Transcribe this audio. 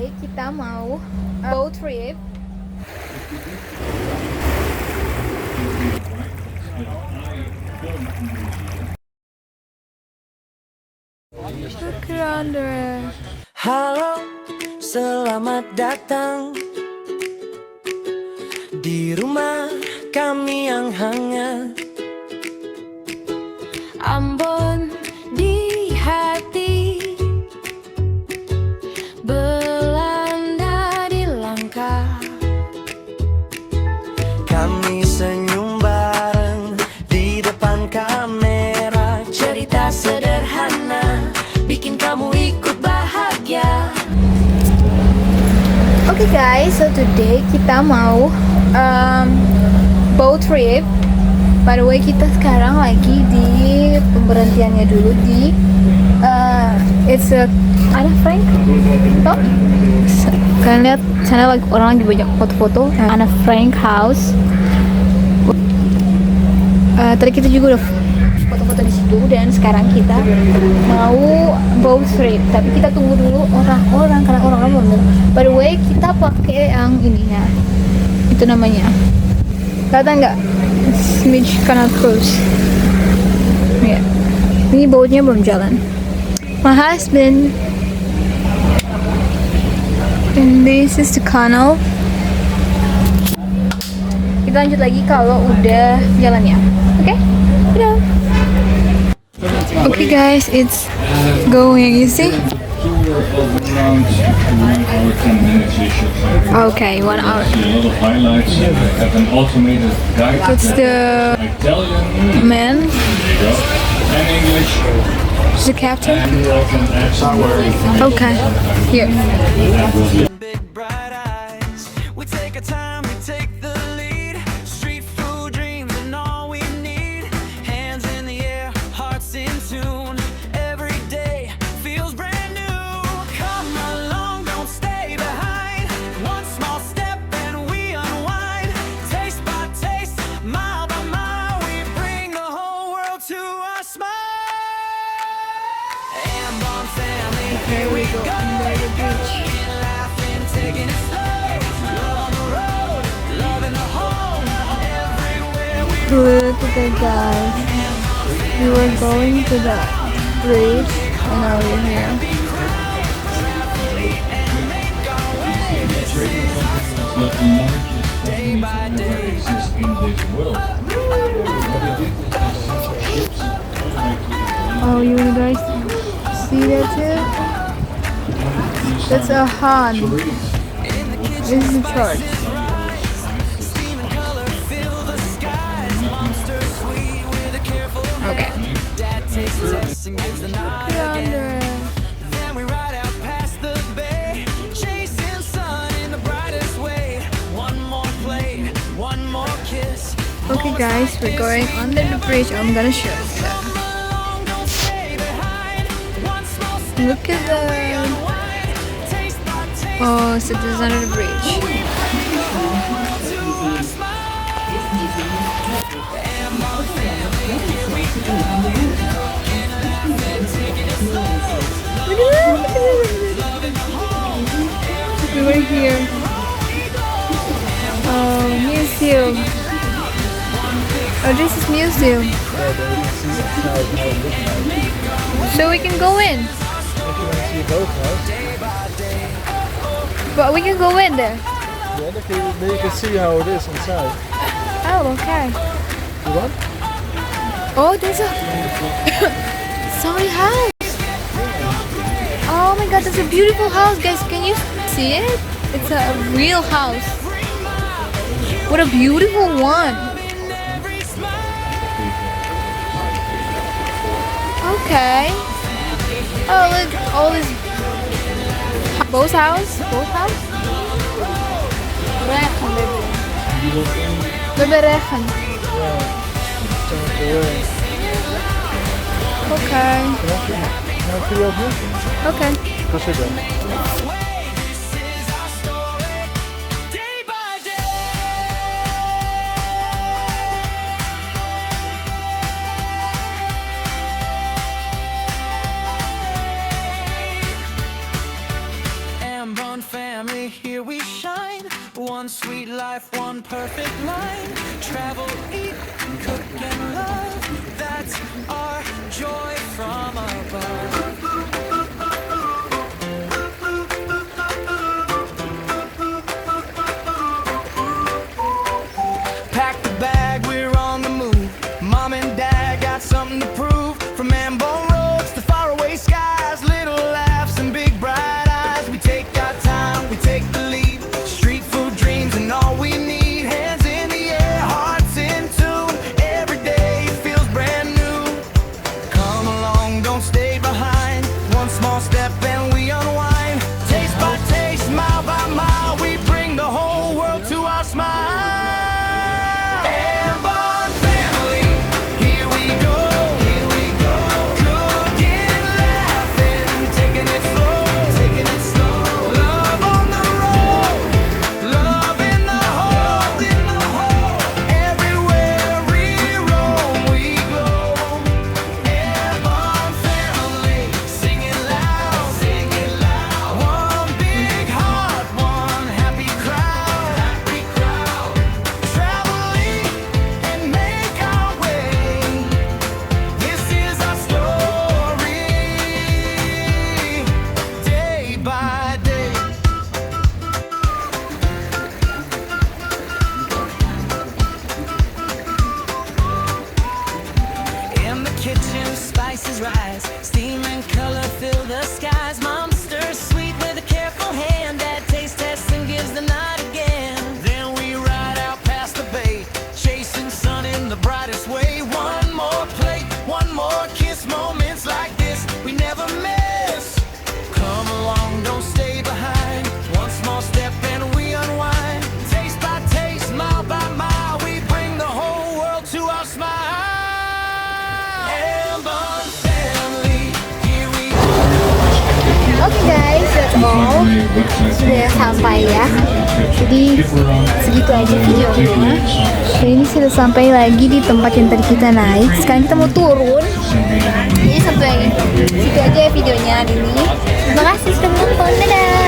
today kita mau boat trip. Look around there. Halo, selamat datang di rumah kami yang hangat. Ambon di hati, Belanda di langkah. Kami senyum bareng di depan kamera, cerita sederhana bikin kamu ikut bahagia. Okay guys, so today kita mau boat trip. By the way, kita sekarang lagi di pemberhentiannya dulu di it's a ada Frank. Oh, kalian lihat sana lagi orang lagi banyak foto-foto. Ana Frank House. Tadi kita juga udah foto-foto di situ dan sekarang kita mau boat trip. Tapi kita tunggu dulu orang-orang karena orang-orang belum. By the way, kita pakai yang ini ya. Itu namanya. Kelihatan nggak? Smidge Canal Cruise. Ya. Ini boatnya belum jalan. My husband. And this is the canal. Kita lanjut lagi kalau udah jalan ya. Oke? Udah. Okay guys, it's going, you see? Okay, 1 hour. It's the man. The captain. Okay, here. Big bright eyes, we take our time, we take the lead. Street food dreams and all we need. Hands in the air, hearts in tune. Every day feels brand new. Come along, don't stay behind. One small step and we unwind. Taste by taste, mile by mile, we bring the whole world to a smile. Ambon family, here we go. Laughing, taking it slow. Love on the road, love in the home. Everywhere we Look at that guys. We were going to the bridge and now we're here. Oh, you guys see that too? That's a Han. This is the church. Okay. Then we ride out past the bay, chasing sun in the brightest way. One more plate, one more kiss. Okay guys, we're going under the bridge. I'm gonna show you. Look at that. Oh, so this is under the bridge. We were here. Oh, museum. Oh, this is museum. So we can go in. But we can go in there. Yeah, then you can see how it is inside. Oh, okay. You want? Oh, there's a sorry house. Oh my god, that's a beautiful house, guys. Can you see it? It's a real house. What a beautiful one. Okay. Oh, look, all this. Both house? Both house? Regen, baby. Baby, regen. Okay. Okay. Go sit down. One family, here we shine. One sweet life, one perfect line. Travel, eat, cook and love. That's our joy from above. Pack the bag, we're on the move. Mom and Dad got something to prove. From Ambo roads to faraway skies, little laughs and big bright eyes. We take our time, we take the lead. Street food dreams and all we need. Hands in the air, hearts in tune. Every day feels brand new. Come along, don't stay behind. One small step and we unwind. Taste by taste, mile by mile, we bring the whole world to our smile. Kitchen spices rise, steam and color fill the skies. Mom stirs sweet with a careful hand. Dad taste tests and gives the nod again. Then we ride out past the bay, chasing sun in the brightest way. One more plate, one more kiss. Moments like this we never miss. Come along, don't stay behind. One small step and we unwind. Taste by taste, mile by mile, we bring the whole world to our smile. Oke guys, that's all. Sudah sampai ya. Jadi segitu aja videonya. Dan ini sudah sampai lagi di tempat yang tadi kita naik. Sekarang kita mau turun. Jadi sampai situ aja ya videonya hari ini. Terima kasih sudah menonton. Dadah.